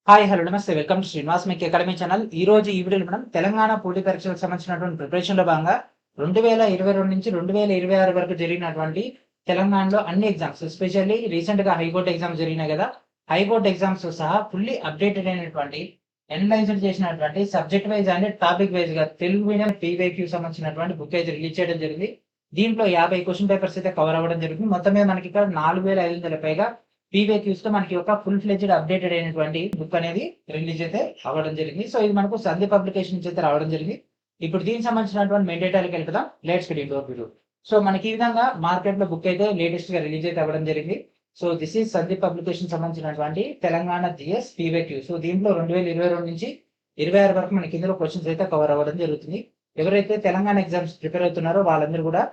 Hi hello నమస్తే welcome to Srinivas మీకు academy channel. ఈ రోజు ఈ వీడియోలో మనం తెలంగాణ పోటీ పరీక్షలకు సంబంధించినటువంటి ప్రిపరేషన్లో భాగంగా 2022 నుంచి 2026 వరకు జరిగినటువంటి తెలంగాణలో అన్ని ఎగ్జామ్స్, ఎస్పెషల్లీ రీసెంట్గా హైకోర్టు ఎగ్జామ్స్ జరిగినాయి కదా, హైకోర్టు ఎగ్జామ్స్ సహా ఫుల్లీ అప్డేటెడ్ అయినటువంటి ఎనలైజ్డ్ చేసినటువంటి subject wise and topic wise గా తెలుగు మీడియం పీవైక్యూ సంబంధించినటువంటి బుక్ అయితే రిలీజ్ చేయడం జరిగింది. దీంట్లో 50 క్వశ్చన్ పేపర్స్ అయితే కవర్ అవ్వడం జరిగింది. మొత్తం మీద మనకి ఇక్కడ 4500 పైగా పీవైక్యూస్ తో మనకి ఒక ఫుల్ ఫ్లెడ్జ్డ్ అప్డేటెడ్ అయినటువంటి బుక్ అనేది రిలీజ్ అయితే అవ్వడం జరిగింది. సో ఇది మనకు సందీప్ పబ్లికేషన్ నుంచి అయితే రావడం జరిగింది. ఇప్పుడు దీనికి సంబంధించినటువంటి మెయిన్ డేటాకి వెళ్తాం. Let's get into video. So మనకి ఈ విధంగా మార్కెట్ లో బుక్ అయితే లేటెస్ట్ గా రిలీజ్ అయితే అవ్వడం జరిగింది. So this is Sandeep publication సంబంధించినటువంటి తెలంగాణ జిఎస్ పీవైక్యూ. సో దీంట్లో 2022 నుంచి 26 వరకు మనకి ఇందులో క్వశ్చన్స్ అయితే కవర్ అవ్వడం జరుగుతుంది. ఎవరైతే తెలంగాణ ఎగ్జామ్స్ ప్రిపేర్ అవుతున్నారో వాళ్ళందరూ కూడా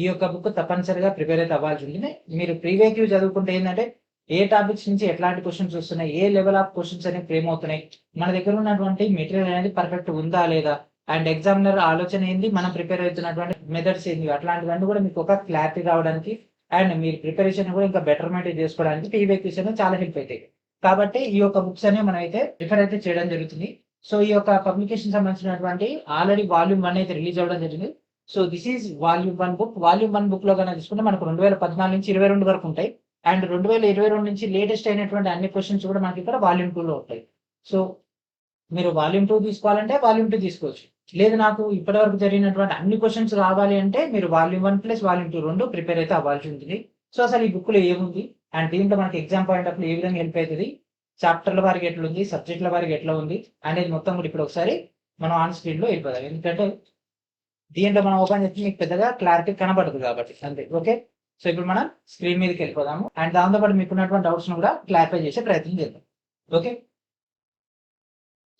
ఈ యొక్క బుక్ తప్పనిసరిగా ప్రిపేర్ అయితే అవ్వాల్సి ఉంటుంది. మీరు ప్రీవియూ చదువుకుంటే ఏంటంటే ఏ టాపిక్స్ నుంచి ఎట్లాంటి క్వశ్చన్స్ వస్తున్నాయి, ఏ లెవెల్ ఆఫ్ క్వశ్చన్స్ అనేవి ఫ్రేమ్ అవుతున్నాయి, మన దగ్గర ఉన్నటువంటి మెటీరియల్ అనేది పర్ఫెక్ట్ ఉందా లేదా, అండ్ ఎగ్జామినర్ ఆలోచన ఏంది, మనం ప్రిపేర్ అవుతున్నటువంటి మెథడ్స్ ఏంది, అట్లాంటివన్నీ కూడా మీకు ఒక క్లారిటీ రావడానికి అండ్ మీరు ప్రిపరేషన్ కూడా ఇంకా బెటర్మెంట్ చేసుకోవడానికి పీవైక్యూస్ అనేది చాలా హెల్ప్ అవుతాయి. కాబట్టి ఈ యొక్క బుక్స్ అనేవి మనం అయితే ప్రిఫర్ అయితే చేయడం జరుగుతుంది. సో ఈ యొక్క పబ్లికేషన్ సంబంధించినటువంటి ఆల్రెడీ వాల్యూమ్ 1 అయితే రిలీజ్ అవ్వడం జరిగింది. So this is volume 1 book. Volume 1 book లో కనుక తీసుకుంటే మనకు 2014 నుంచి 22 వరకు ఉంటాయి. అండ్ 2022 నుంచి లేటెస్ట్ అయినటువంటి అన్ని క్వశ్చన్స్ కూడా మనకి ఇక్కడ వాల్యూమ్ 2 లో ఉంటాయి. సో మీరు వాల్యూమ్ 2 తీసుకోవాలంటే వాల్యూమ్ 2 తీసుకోవచ్చు. లేదు నాకు ఇప్పటి వరకు జరిగినటువంటి అన్ని క్వశ్చన్స్ రావాలి అంటే మీరు వాల్యూమ్ 1 ప్లస్ వాల్యూమ్ 2 రెండు ప్రిపేర్ అయితే అవ్వాల్సి ఉంటుంది. సో అసలు ఈ బుక్ లో ఏముంది అండ్ దీంట్లో మనకి ఎగ్జామ్ పాయింట్ ఆఫ్ ఏ విధంగా హెల్ప్ అవుతుంది, చాప్టర్ల వారికి ఎట్లా ఉంది, సబ్జెక్టుల వారికి ఎట్లా ఉంది అనేది మొత్తం కూడా ఇప్పుడు ఒకసారి మనం ఆన్ స్క్రీన్ లో వెళ్ళిపోదాం. ఎందుకంటే దీంట్లో మనం ఓపెన్ చేస్తే మీకు పెద్దగా క్లారిటీ కనబడదు కాబట్టి అంతే. ఓకే, సో ఇప్పుడు మనం స్క్రీన్ మీదకి వెళ్ళిపోదాము అండ్ దాంతోపాటు మీకు ఉన్నటువంటి డౌట్స్ కూడా క్లారిఫై చేసే ప్రయత్నం చేద్దాం. ఓకే,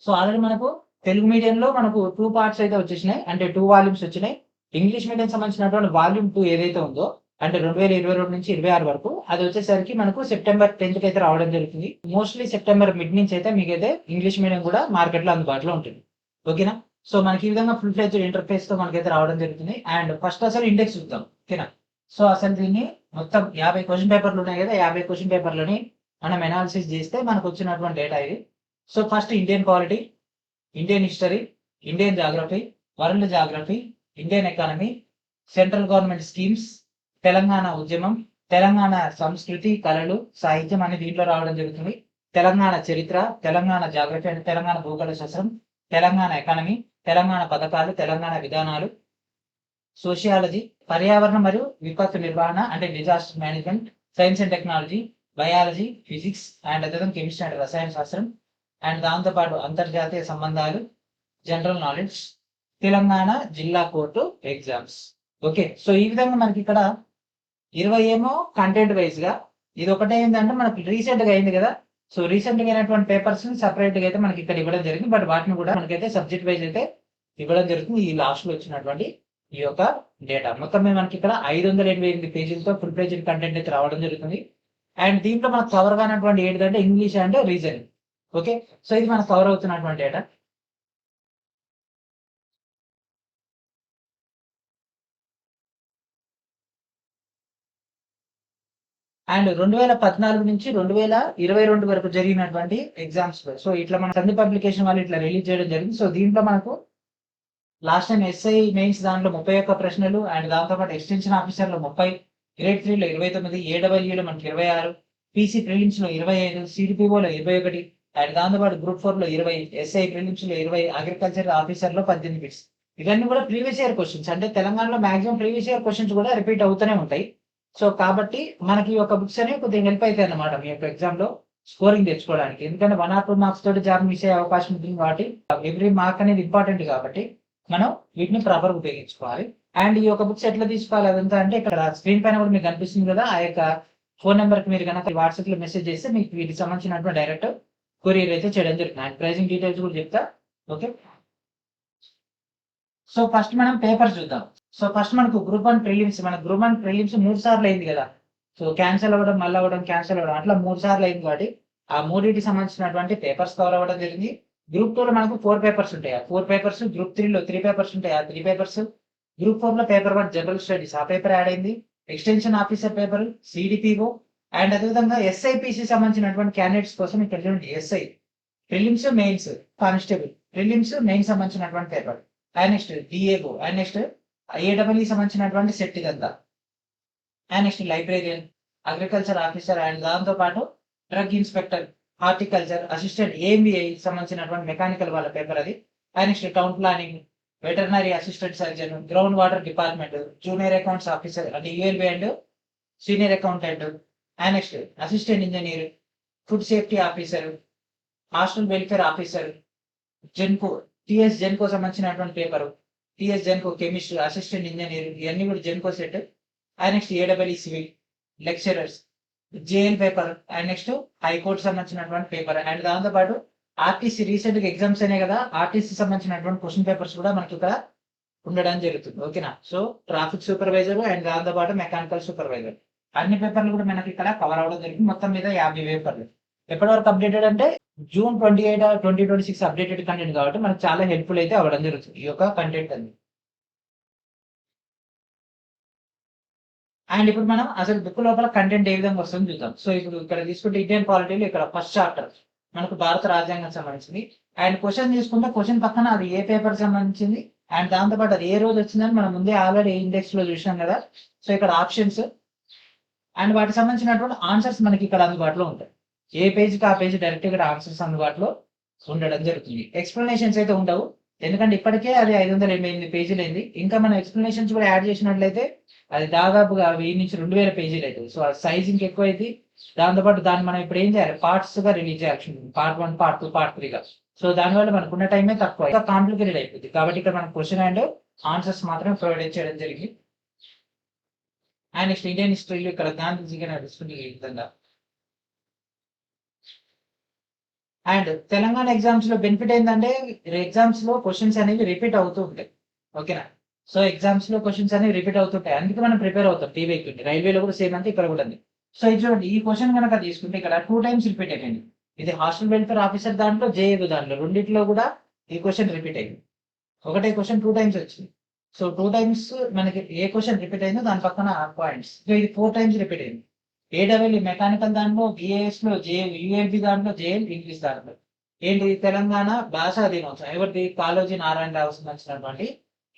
సో ఆల్రెడీ మనకు తెలుగు మీడియంలో మనకు 2 పార్ట్స్ అయితే వచ్చేసినాయి, అంటే 2 వాల్యూమ్స్ వచ్చినాయి. ఇంగ్లీష్ మీడియం సంబంధించినటువంటి వాల్యూమ్ 2 ఏదైతే ఉందో అంటే 2022 నుంచి 26 వరకు అది వచ్చేసరికి మనకు సెప్టెంబర్ 10th అయితే రావడం జరుగుతుంది. మోస్ట్లీ సెప్టెంబర్ మిడ్ నుంచి అయితే మీకైతే ఇంగ్లీష్ మీడియం కూడా మార్కెట్ లో అందుబాటులో ఉంటుంది. ఓకేనా, సో మనకి ఈ విధంగా ఫుల్ ఫ్లెడ్జ్డ్ ఇంటర్ఫేస్ తో మనకైతే రావడం జరుగుతుంది. అండ్ ఫస్ట్ అసలు ఇండెక్స్ చూద్దాం. ఓకేనా, సో అసలు దీన్ని మొత్తం 50 క్వశ్చన్ పేపర్లు ఉన్నాయి కదా, 50 క్వశ్చన్ పేపర్లని మనం ఎనాలిసిస్ చేస్తే మనకు వచ్చినటువంటి డేటా ఇది. So first Indian polity, Indian history, Indian geography, world geography, Indian economy, central government schemes, Telangana ఉద్యమం, తెలంగాణ సంస్కృతి, కళలు, సాహిత్యం అని దీంట్లో రావడం జరుగుతుంది. తెలంగాణ చరిత్ర, తెలంగాణ జాగ్రఫీ అంటే తెలంగాణ భూగోళ శాస్త్రం, తెలంగాణ ఎకానమీ, తెలంగాణ పథకాలు, తెలంగాణ విధానాలు, సోషియాలజీ, పర్యావరణం మరియు విపత్తు నిర్వహణ అంటే disaster management, science and technology, biology, physics and అదేవిధంగా కెమిస్ట్రీ అండ్ రసాయన శాస్త్రం, అండ్ దాంతోపాటు అంతర్జాతీయ సంబంధాలు, జనరల్ నాలెడ్జ్, తెలంగాణ జిల్లా కోర్టు ఎగ్జామ్స్. ఓకే, సో ఈ విధంగా మనకి ఇక్కడ 20 ఏమో కంటెంట్ వైజ్ గా, ఇది ఒకటే ఏంటంటే మనకి రీసెంట్ గా అయింది కదా, సో రీసెంట్ గా అయినటువంటి పేపర్స్ సపరేట్ గా అయితే మనకి ఇక్కడ ఇవ్వడం జరిగింది. బట్ వాటిని కూడా మనకైతే సబ్జెక్ట్ వైజ్ అయితే ఇవ్వడం జరుగుతుంది. ఈ లాస్ట్ లో వచ్చినటువంటి ఈ యొక్క డేటా మొత్తం మనకి ఇక్కడ 588 పేజీలతో ఫుల్ పేజీ కంటెంట్ అయితే రావడం జరుగుతుంది. అండ్ దీంట్లో మనకు కవర్ కానటువంటి ఏంటంటే English and reasoning. Okay, so ఇది మనకు కవర్ అవుతున్నటువంటి డేటా. అండ్ 2014 నుంచి 2022 వరకు జరిగినటువంటి ఎగ్జామ్స్. సో ఇట్లా మన సందీప్ పబ్లికేషన్ వాళ్ళు ఇట్లా రిలీజ్ చేయడం జరిగింది. సో దీంట్లో మనకు లాస్ట్ టైం ఎస్ఐ మెయిన్స్ దాంట్లో 31 ప్రశ్నలు అండ్ దాంతోపాటు ఎక్స్టెన్షన్ ఆఫీసర్ లో 30, గ్రేడ్ 3 లో 29, ఏడబ్ల్యూలో మనకి 26, పీసీ ప్రిలిమ్స్ లో 25, సిడిపిఓలో 21 అండ్ దాంతోపాటు గ్రూప్ 4 లో 20, ఎస్ఐ ప్రిలిమ్స్ లో 20, అగ్రికల్చర్ ఆఫీసర్ లో 18 బిట్స్. ఇవన్నీ కూడా ప్రీవియస్ ఇయర్ క్వశ్చన్స్, అంటే తెలంగాణలో మాక్సిమం ప్రీవియస్ ఇయర్ క్వశ్చన్స్ కూడా రిపీట్ అవుతూనే ఉంటాయి. సో కాబట్టి మనకి ఈ యొక్క బుక్స్ అనేవి కొద్దిగా హెల్ప్ అవుతాయి అన్నమాట మీ యొక్క ఎగ్జామ్ లో స్కోరింగ్ తెచ్చుకోవడానికి. ఎందుకంటే 1 or 2 మార్క్స్ తోటి జాబ్ మిస్ అయ్యే అవకాశం ఉంటుంది కాబట్టి ఎవ్రీ మార్క్ అనేది ఇంపార్టెంట్ కాబట్టి మనం వీటిని ప్రాపర్ ఉపయోగించుకోవాలి. అండ్ ఈ యొక్క బుక్స్ ఎట్లా తీసుకోవాలి అదంతా అంటే ఇక్కడ స్క్రీన్ పైన కూడా మీకు కనిపిస్తుంది కదా, ఆ యొక్క ఫోన్ నెంబర్ కి మీరు కనుక వాట్సాప్ లో మెసేజ్ చేస్తే మీకు వీటికి సంబంధించినటువంటి డైరెక్ట్ కొరియర్ అయితే చేయడం జరుగుతుంది. అండ్ ప్రైజింగ్ డీటెయిల్స్ కూడా చెప్తా. ఓకే, సో ఫస్ట్ మనం పేపర్స్ చూద్దాం. సో ఫస్ట్ మనకు గ్రూప్ 1 ప్రిలిమ్స్, మన గ్రూప్ 1 ప్రిలిమ్స్ 3 సార్లు అయింది కదా. సో క్యాన్సిల్ అవ్వడం, మళ్ళీ అవ్వడం, క్యాన్సిల్ అవ్వడం, అట్లా 3 సార్లు అయింది కాబట్టి ఆ 3కి సంబంధించినటువంటి పేపర్స్ కవర్ అవ్వడం జరిగింది. గ్రూప్ 2 లో మనకు 4 పేపర్స్ ఉంటాయి, ఆ 4 పేపర్స్. గ్రూప్ 3 లో 3 పేపర్స్ ఉంటాయి, ఆ 3 పేపర్స్. గ్రూప్ 4 లో పేపర్ 1 జనరల్ స్టడీస్, ఆ పేపర్ యాడ్ అయింది. Extension officer paper, CDPO and అదేవిధంగా ఎస్ఐపిసి సంబంధించినటువంటి క్యాండిడేట్స్ కోసం ఇక్కడ చూడండి SI prelims mains constable prelims mains సంబంధించినటువంటి paper. And next DAO and next AW సంబంధించినటువంటి సెట్ ఇదంతా. And next librarian, agriculture officer and దాంతో పాటు drug inspector, horticulture assistant, AMVI సంబంధించినటువంటి మెకానికల్ వాళ్ళ పేపర్ అది. And next town planning, veterinary assistant surgeon, ground water department, junior accounts officer అంటే ULB and senior accountant. And next assistant engineer, food safety officer, hostel welfare officer, Genco TS Genco సంబంధించినటువంటి paper, TS Genco chemistry assistant engineer, ఇవన్నీ కూడా Genco set. And next AW civil lecturers, JL paper. And next high court సంబంధించినటువంటి paper. And దాంతోపాటు RTC recent గా exams అయినాయి కదా, RTC సంబంధించినటువంటి question papers కూడా మనకి ఇక్కడ ఉండడం జరుగుతుంది. ఓకేనా. సో ట్రాఫిక్ సూపర్వైజర్ అండ్ దాంతోపాటు మెకానికల్ సూపర్వైజర్ అన్ని పేపర్లు కూడా మనకి ఇక్కడ కవర్ అవ్వడం జరిగింది. మొత్తం మీద 50 పేపర్లు. ఎప్పటి వరకు అప్డేటెడ్ అంటే జూన్ 28, 2026 అప్డేటెడ్ కంటెంట్ కాబట్టి మనకు చాలా హెల్ప్ఫుల్ అయితే అవ్వడం జరుగుతుంది ఈ యొక్క కంటెంట్ అనేది. అండ్ ఇప్పుడు మనం అసలు బుక్ లోపల కంటెంట్ ఏ విధంగా వస్తుందో చూద్దాం. సో ఇప్పుడు ఇక్కడ తీసుకుంటే ఇండియన్ పాలిటీలో ఇక్కడ ఫస్ట్ చాప్టర్ మనకు భారత రాజ్యాంగం సంబంధించింది. అండ్ క్వశ్చన్ తీసుకుంటే క్వశ్చన్ పక్కన అది ఏ పేపర్ సంబంధించింది అండ్ దాంతోపాటు అది ఏ రోజు వచ్చిందని మనం ముందే ఆల్రెడీ ఇండెక్స్ లో చూసినాం కదా. సో ఇక్కడ ఆప్షన్స్ అండ్ వాటికి సంబంధించినటువంటి ఆన్సర్స్ మనకి ఇక్కడ అందుబాటులో ఉంటాయి. ఏ పేజ్కి ఆ పేజ్ డైరెక్ట్ ఇక్కడ ఆన్సర్స్ అందుబాటులో ఉండడం జరుగుతుంది. ఎక్స్ప్లెనేషన్స్ అయితే ఉండవు, ఎందుకంటే ఇప్పటికే అది 588 పేజీలు అయింది. ఇంకా మనం ఎక్స్ప్లెనేషన్స్ కూడా యాడ్ చేసినట్లయితే అది దాదాపుగా 1000 నుంచి 2000 పేజీలు అవుతుంది. సో ఆ సైజ్ ఇంకా ఎక్కువ అయింది. దాంతోపాటు దాన్ని మనం ఇప్పుడు ఏం చేయాలి, పార్ట్స్ గా రిలీజ్ చేయాల్సి ఉంటుంది, పార్ట్ 1, పార్ట్ 2, పార్ట్ 3గా. సో దానివల్ల మనకున్న టైమే తక్కువ, ఇంకా కాంప్లికేటెడ్ అయిపోతుంది. కాబట్టి ఇక్కడ మనం క్వశ్చన్ అండ్ ఆన్సర్స్ మాత్రమే ప్రొవైడ్ చేయడం జరిగింది. అండ్ నెక్స్ట్ ఇండియన్ హిస్టరీలో ఇక్కడ గాంధీజీగా నడుస్తుంది ఈ విధంగా. అండ్ తెలంగాణ ఎగ్జామ్స్ లో బెనిఫిట్ ఏంటంటే ఎగ్జామ్స్ లో క్వశ్చన్స్ అనేవి రిపీట్ అవుతూ ఉంటాయి. ఓకేనా. సో ఎగ్జామ్స్ లో క్వశ్చన్స్ అనేవి రిపీట్ అవుతుంటాయి, అందుకే మనం ప్రిపేర్ అవుతాం. టీవీకి రైల్వేలో కూడా సేమ్ అంతే, ఇక్కడ కూడా ఉంది. సో ఇది చూడండి, ఈ క్వశ్చన్ కనుక తీసుకుంటే ఇక్కడ 2 times రిపీట్ అయిపోయింది. ఇది హాస్టల్ వెల్ఫేర్ ఆఫీసర్ దాంట్లో, జేఏబు దాంట్లో, రెండింటిలో కూడా ఈ క్వశ్చన్ రిపీట్ అయింది. ఒకటే క్వశ్చన్ 2 times వచ్చింది. సో 2 times మనకి ఏ క్వశ్చన్ రిపీట్ అయిందో దాని పక్కన పాయింట్స్. సో ఇది 4 times రిపీట్ అయింది. ఏడబ్ల్యూ మెకానికల్ దాంట్లో, బిఏఎస్ లో, యుఎల్బి దాంట్లో, జేఎల్ ఇంగ్లీష్ దాంట్లో. ఏంటి, తెలంగాణ భాషా దినోత్సవం ఎవరిది, కాళోజీ నారాయణరావు సంబంధించినటువంటి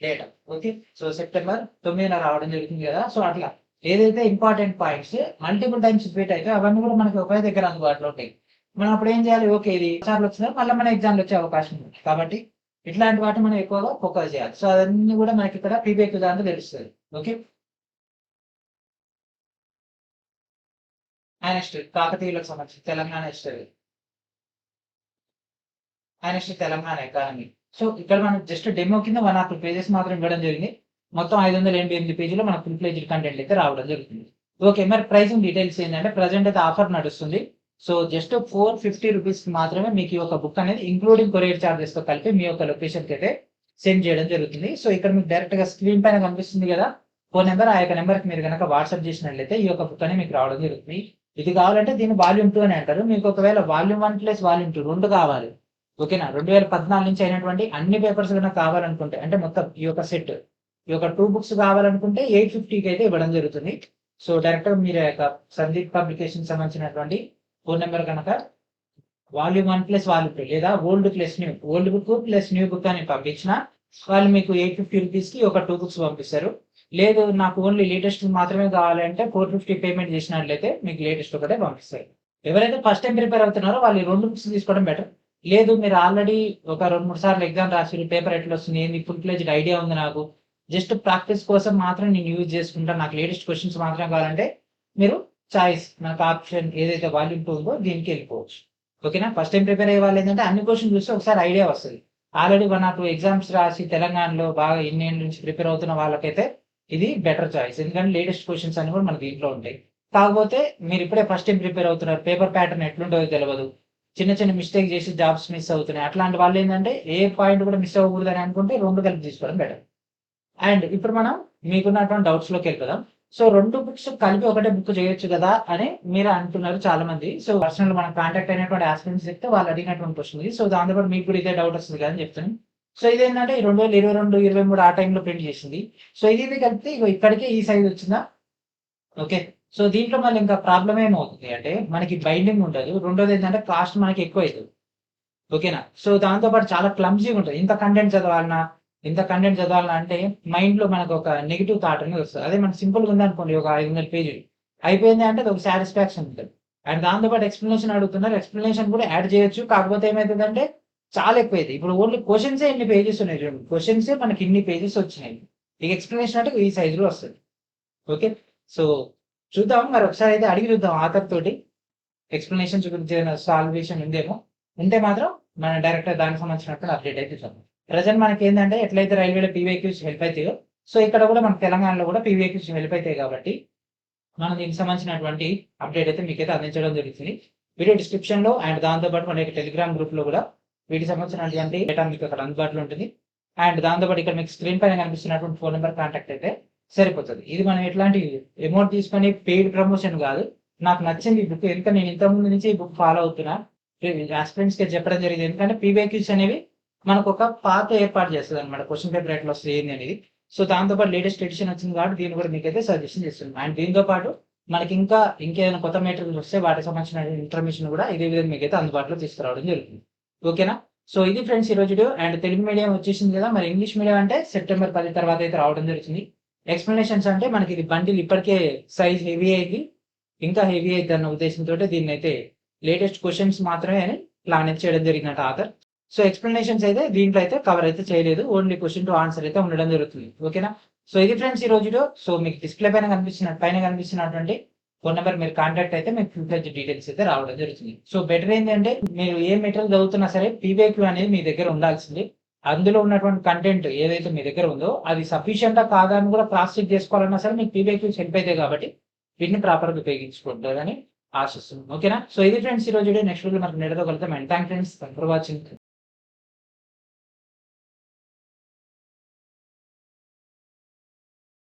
డేటా. ఓకే. సో సెప్టెంబర్ 9న రావడం జరుగుతుంది కదా. సో అట్లా ఏదైతే important points multiple times repeat అయితే అవన్నీ కూడా మనకి ఒకే దగ్గర అందుబాటులో ఉంటాయి. మనం అప్పుడు ఏం చేయాలి, ఓకే ఇది సార్లు వచ్చినా మళ్ళీ మన ఎగ్జామ్లు వచ్చే అవకాశం ఉంది. కాబట్టి ఇట్లాంటి వాటి మనం ఎక్కువగా ఫోకస్ చేయాలి. సో అవన్నీ కూడా మనకి ఇక్కడ ప్రీవియస్ దాంట్లో తెలుస్తుంది. ఓకే. నెక్స్ట్ కాకతీయులకు సంబంధించి Telangana history, next Telangana economy. So ఇక్కడ మనం జస్ట్ డెమో కింద 1 or 2 pages మాత్రం ఇవ్వడం జరిగింది. మొత్తం 588 పేజీలో మన ఫుల్ ఫ్లెడ్జ్డ్ కంటెంట్ అయితే రావడం జరుగుతుంది. ఓకే. మరి ప్రైసింగ్ డీటెయిల్స్ ఏంటంటే ప్రజెంట్ అయితే ఆఫర్ నడుస్తుంది. సో జస్ట్ 450 రూపీస్ మాత్రమే మీకు ఈ యొక్క బుక్ అనేది ఇంక్లూడింగ్ కొరియర్ చార్జెస్ తో కలిపి మీ యొక్క లొకేషన్ కి అయితే సెండ్ చేయడం జరుగుతుంది. సో ఇక్కడ మీకు డైరెక్ట్ గా స్క్రీన్ పైన కనిపిస్తుంది కదా ఫోన్ నెంబర్, ఆ యొక్క నెంబర్ కి మీరు కనుక వాట్సాప్ చేసినట్లయితే ఈ యొక్క బుక్ అనేది మీకు రావడం జరుగుతుంది. ఇది కావాలంటే దీన్ని వాల్యూమ్ 2 అని అంటారు. మీకు ఒకవేళ వాల్యూమ్ 1 ప్లస్ వాల్యూమ్ 2 రెండు కావాలి, ఓకేనా, 2014 నుంచి అయినటువంటి అన్ని పేపర్స్ కనుక కావాలనుకుంటే, అంటే మొత్తం ఈ యొక్క సెట్, ఈ యొక్క 2 books కావాలనుకుంటే 850కి అయితే ఇవ్వడం జరుగుతుంది. సో డైరెక్ట్ గా మీరు యొక్క సందీప్ పబ్లికేషన్ సంబంధించినటువంటి ఫోన్ నెంబర్ కనుక వాల్యూమ్ 1 ప్లస్ వాల్యూమ్ 2 లేదా old plus new, old book plus new book అని పంపించిన వాళ్ళు మీకు 850 రూపీస్కి ఒక 2 books పంపిస్తారు. లేదు నాకు ఓన్లీ లేటెస్ట్ మాత్రమే కావాలంటే 450 పేమెంట్ చేసినట్లయితే మీకు లేటెస్ట్ ఒకటే పంపిస్తారు. ఎవరైతే ఫస్ట్ టైం ప్రిపేర్ అవుతున్నారో వాళ్ళు 2 books తీసుకోవడం బెటర్. లేదు మీరు ఆల్రెడీ ఒక 2-3 సార్లు ఎగ్జామ్ రాసి పేపర్ ఎట్లా వస్తుంది, ఏంది ఫుల్ ఫ్లెడ్జ్డ్ ఐడియా ఉంది, నాకు జస్ట్ ప్రాక్టీస్ కోసం మాత్రం నేను యూజ్ చేసుకుంటాను, నాకు లేటెస్ట్ క్వశ్చన్స్ మాత్రం కావాలంటే మీరు చాయిస్ నాకు ఆప్షన్ ఏదైతే వాల్యూమ్ 2 ఉందో దీనికి వెళ్ళిపోవచ్చు. ఓకేనా. ఫస్ట్ టైం ప్రిపేర్ అయ్యే వాళ్ళు ఏంటంటే అన్ని క్వశ్చన్ చూస్తే ఒకసారి ఐడియా వస్తుంది. ఆల్రెడీ 1 or 2 ఎగ్జామ్స్ రాసి తెలంగాణలో బాగా ఇన్ని ఏళ్ళ నుంచి ప్రిపేర్ అవుతున్న వాళ్ళకైతే ఇది బెటర్ చాయిస్, ఎందుకంటే లేటెస్ట్ క్వశ్చన్స్ అన్ని కూడా మన దీంట్లో ఉంటాయి. కాకపోతే మీరు ఇప్పుడే ఫస్ట్ టైం ప్రిపేర్ అవుతున్నారు, పేపర్ ప్యాటర్న్ ఎట్లుంటుందో తెలియదు, చిన్న చిన్న మిస్టేక్ చేసి జాబ్స్ మిస్ అవుతున్నాయి, అట్లాంటి వాళ్ళు ఏంటంటే ఏ పాయింట్ కూడా మిస్ అవ్వకూడదు అని అనుకుంటే 2 కలిపి తీసుకోవడం బెటర్. అండ్ ఇప్పుడు మనం మీకున్నటువంటి డౌట్స్ లోకి వెళ్ళిపోదాం. సో 2 books కలిపి ఒకటే బుక్ చేయొచ్చు కదా అని మీరు అంటున్నారు చాలా మంది. సో పర్సనల్ మనం కాంటాక్ట్ అయినటువంటి ఆస్పిరెంట్స్ చెప్తే వాళ్ళు అడిగినటువంటి క్వశ్చన్ ఇది. సో దాంతో మీకు కూడా ఇదే డౌట్ వస్తుంది కదా అని చెప్తాను. సో ఇదేంటంటే 2022, 23 ఆ టైంలో ప్రింట్ చేసింది. సో ఇది కలిపితే ఇక్కడికే ఈ సైజ్ వచ్చిందా. ఓకే. సో దీంట్లో మళ్ళీ ఇంకా ప్రాబ్లం ఏమవుతుంది అంటే మనకి బైండింగ్ ఉండదు. రెండోది ఏంటంటే కాస్ట్ మనకి ఎక్కువ అవుతుంది. ఓకేనా? సో దాంతో పాటు చాలా క్లమ్జీగా ఉంటుంది. ఇంత కంటెంట్ చదవాలన్నా అంటే మైండ్‌లో మనకు ఒక నెగెటివ్ థాట్ అనేది వస్తది. అదే మనకు సింపుల్‌గా ఉందనుకోండి ఒక 500 పేజీలు. అయిపోయింది అంటే అదొక సాటిస్ఫాక్షన్ ఉంటది. అండ్ దాంతో పాటు ఎక్స్‌ప్లనేషన్ అడుగుతున్నారు. ఎక్స్‌ప్లనేషన్ కూడా యాడ్ చేయొచ్చు. కాకపోతే ఏమైతదంటే చాలా ఎక్కువైద్ది. ఇప్పుడు ఓన్లీ క్వెషన్సే ఇన్ని పేజెస్ ఉన్నాయి చూడండి. క్వెషన్సే మనకి ఇన్ని పేజెస్ వచ్చినాయి. ఇక ఎక్స్‌ప్లనేషన్ అంటే ఈ సైజ్‌లో వస్తది. ఓకే. సో చూద్దాం మరి ఒకసారి అయితే అడిగి చూద్దాం ఆథర్ తోటి. ఎక్స్‌ప్లనేషన్స్ గురించి ఏదైనా సాల్వేషన్ ఉందేమో. ఉంటే మాత్రం మనం డైరెక్ట్ దానికి సంబంధించినటువంటి అప్డేట్ అయితే చూద్దాం. ప్రెజెంట్ మనకేందంటే ఎట్లయితే రైల్వేలో పీవైక్యూస్ హెల్ప్ అయితాయో, సో ఇక్కడ కూడా మన తెలంగాణలో కూడా పీవైక్యూస్ హెల్ప్ అయితాయి కాబట్టి, మనం దీనికి సంబంధించినటువంటి అప్డేట్ అయితే మీకైతే అందించడం జరుగుతుంది. వీడియో డిస్క్రిప్షన్‌లో అండ్ దాంతో పాటు మన యొక్క టెలిగ్రామ్ గ్రూప్‌లో కూడా వీటికి సంబంధించినటువంటి డేటా మీకు అక్కడ అందుబాటులో ఉంటుంది. అండ్ దాంతో పాటు ఇక్కడ మీకు స్క్రీన్ పైన కనిపిస్తున్నటువంటి ఫోన్ నంబర్ కాంటాక్ట్ అయితే సరిపోతది. ఇది మనం ఎట్లాంటి అమౌంట్ తీసుకొని పెయిడ్ ప్రమోషన్ కాదు. నాకు నచ్చింది ఈ బుక్. ఎందుకంటే నేను ఇంతకుముందు నుంచి ఈ బుక్ ఫాలో అవుతున్నా. ఆస్పిరెంట్స్‌కి చెప్పడం జరిగింది. ఎందుకంటే పీవైక్యూస్ అనేవి మనకొక పాత ఏర్పాటు చేస్తదనమాట. క్వెషన్ పేపర్ ఎట్లా వస్తది ఏంది అనేది. సో దాంతో పాటు లేటెస్ట్ ఎడిషన్ వచ్చింది కాబట్టి దీన్ని కూడా మీకైతే సజెషన్ చేస్తున్నాను. అండ్ దీంతో పాటు మనకి ఇంకేదైనా కొత్త మెటీరియల్స్ వస్తే వాటికి సంబంధించిన ఇన్ఫర్మేషన్ కూడా ఇదే విధంగా మీకైతే అందుబాటులో తీసుకురావడం జరుగుతుంది. ఓకేనా? సో ఇది ఫ్రెండ్స్ ఈరోజు వీడియో. అండ్ తెలుగు మీడియం వచ్చేసింది కదా! మరి ఇంగ్లీష్ మీడియం అంటే సెప్టెంబర్ 10 తర్వాత అయితే రావడం జరుగుతుంది. ఎక్స్‌ప్లనేషన్స్ అంటే మనకి ఇది బండిల్ ఇప్పటికే సైజ్ హెవీ అయింది. ఇంకా హెవీ అయిద్దన్న ఉద్దేశంతోటి దీన్నైతే లేటెస్ట్ క్వెషన్స్ మాత్రమే అని ప్లాన్ అయితే చేయడం జరిగిందట ఆథర్. సో ఎక్స్‌ప్లనేషన్స్ అయితే దీంట్లో అయితే కవర్ అయితే చేయలేదు. ఓన్లీ క్వెషన్ టు ఆన్సర్ అయితే ఉండడం జరుగుతుంది. ఓకేనా? సో ఇది ఫ్రెండ్స్ ఈరోజు వీడియో. సో మీకు డిస్‌ప్లే పైన కనిపిస్తున్నటువంటి ఫోన్ నంబర్ మీరు కాంటాక్ట్ అయితే మీకు ఫుల్ ఫ్లెడ్జ్డ్ డీటెయిల్స్ అయితే రావడం జరుగుతుంది. సో బెటర్ ఏందంటే మీరు ఏ మెటీరియల్ చదువుతున్నా సరే పీవైక్యూ అనేది మీ దగ్గర ఉండాల్సింది. అందులో ఉన్నటువంటి కంటెంట్ ఏదైతే మీ దగ్గర ఉందో అది సఫిషియంటా కాదా అని కూడా క్రాస్ చెక్ చేసుకోవాలన్నా సరే మీకు పీవైక్యూస్ హెల్ప్ అయితాయి కాబట్టి వీటిని ప్రాపర్‌గా ఉపయోగించుకుంటారని ఆశిస్తున్నాను. ఓకేనా? సో ఇది ఫ్రెండ్స్ ఈరోజు వీడియో. నెక్స్ట్ వీడియోలో మనం నేడుతో కలుద్దాం. And thanks friends for watching.